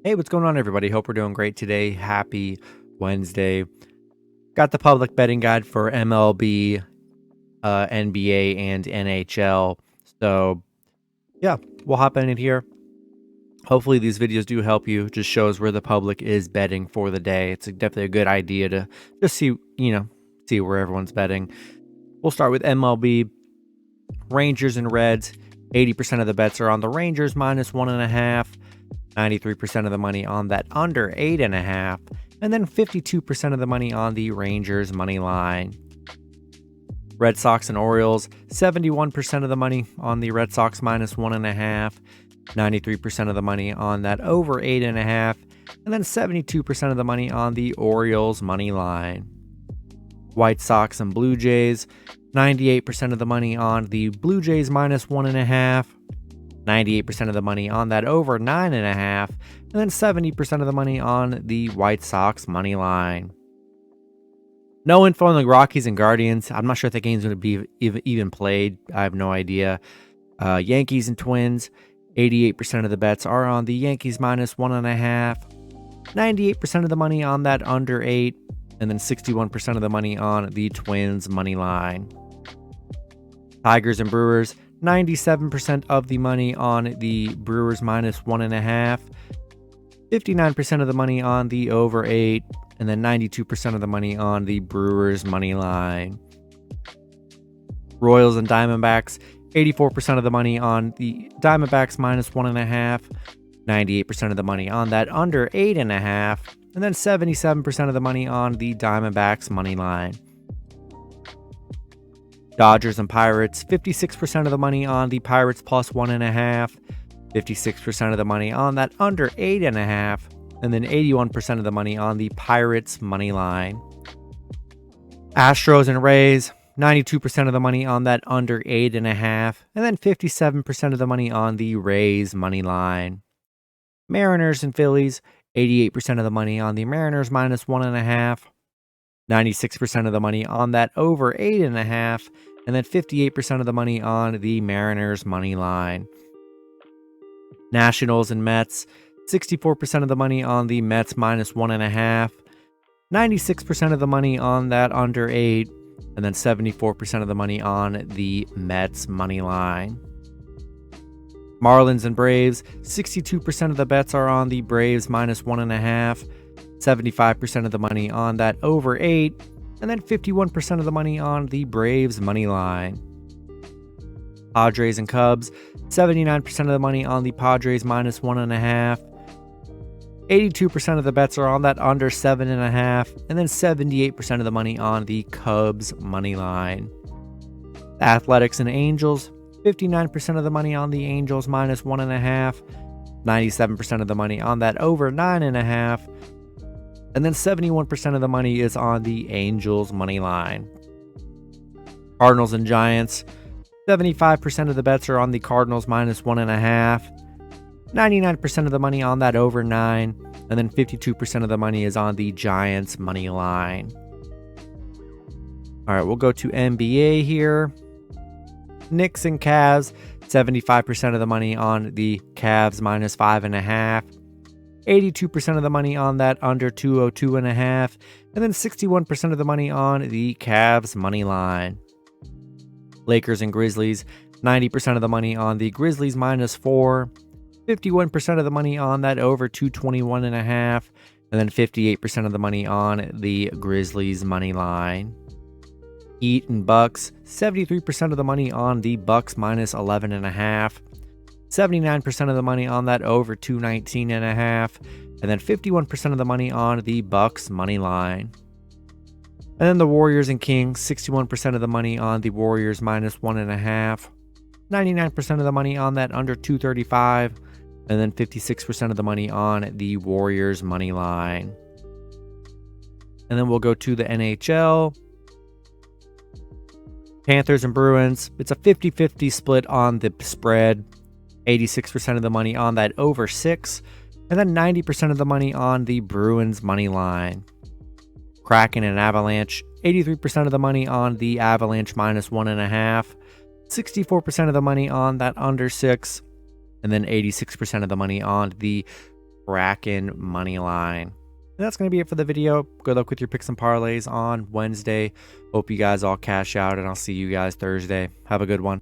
Hey, what's going on, everybody? Hope we're doing great today. Happy Wednesday. Got the public betting guide for MLB, NBA, and NHL. So, yeah, we'll hop in here. Hopefully, these videos do help you. Just shows where the public is betting for the day. It's definitely a good idea to just see where everyone's betting. We'll start with MLB. Rangers and Reds. 80% of the bets are on the Rangers -1.5. 93% of the money on that under 8.5, and then 52% of the money on the Rangers money line. Red Sox and Orioles, 71% of the money on the Red Sox -1.5, 93% of the money on that over 8.5, and then 72% of the money on the Orioles money line. White Sox and Blue Jays, 98% of the money on the Blue Jays -1.5, 98% of the money on that over 9.5, and then 70% of the money on the White Sox money line. No info on the Rockies and Guardians. I'm not sure if the game's going to be even played. I have no idea. Yankees and Twins. 88% of the bets are on the Yankees -1.5. 98% of the money on that under 8, and then 61% of the money on the Twins money line. Tigers and Brewers. 97% of the money on the Brewers -1.5, 59% of the money on the over 8, and then 92% of the money on the Brewers money line. Royals and Diamondbacks, 84% of the money on the Diamondbacks -1.5, 98% of the money on that under 8.5, and then 77% of the money on the Diamondbacks money line. Dodgers and Pirates, 56% of the money on the Pirates +1.5, 56% of the money on that under 8.5, and then 81% of the money on the Pirates money line. Astros and Rays, 92% of the money on that under 8.5, and then 57% of the money on the Rays money line. Mariners and Phillies, 88% of the money on the Mariners -1.5, 96% of the money on that over 8.5, and then 58% of the money on the Mariners money line. Nationals and Mets, 64% of the money on the Mets -1.5, 96% of the money on that under 8, and then 74% of the money on the Mets money line. Marlins and Braves, 62% of the bets are on the Braves -1.5, 75% of the money on that over 8, and then 51% of the money on the Braves money line. Padres and Cubs, 79% of the money on the Padres -1.5, 82% of the bets are on that under 7.5, and then 78% of the money on the Cubs money line. Athletics and Angels, 59% of the money on the Angels -1.5, 97% of the money on that over 9.5, and then 71% of the money is on the Angels money line. Cardinals and Giants, 75% of the bets are on the Cardinals -1.5, 99% of the money on that over 9, and then 52% of the money is on the Giants money line. All right, we'll go to NBA here. Knicks and Cavs, 75% of the money on the Cavs -5.5, 82% of the money on that under 202.5, and then 61% of the money on the Cavs money line. Lakers and Grizzlies, 90% of the money on the Grizzlies -4, 51% of the money on that over 221.5, and then 58% of the money on the Grizzlies money line. Heat and Bucks, 73% of the money on the Bucks -11.5, 79% of the money on that over 219.5, and then 51% of the money on the Bucks money line. And then the Warriors and Kings, 61% of the money on the Warriors -1.5, 99% of the money on that under 235, and then 56% of the money on the Warriors money line. And then we'll go to the NHL. Panthers and Bruins, it's a 50-50 split on the spread. 86% of the money on that over 6, and then 90% of the money on the Bruins money line. Kraken and Avalanche, 83% of the money on the Avalanche -1.5, 64% of the money on that under 6, and then 86% of the money on the Kraken money line. And that's going to be it for the video. Good luck with your picks and parlays on Wednesday. Hope you guys all cash out, and I'll see you guys Thursday. Have a good one.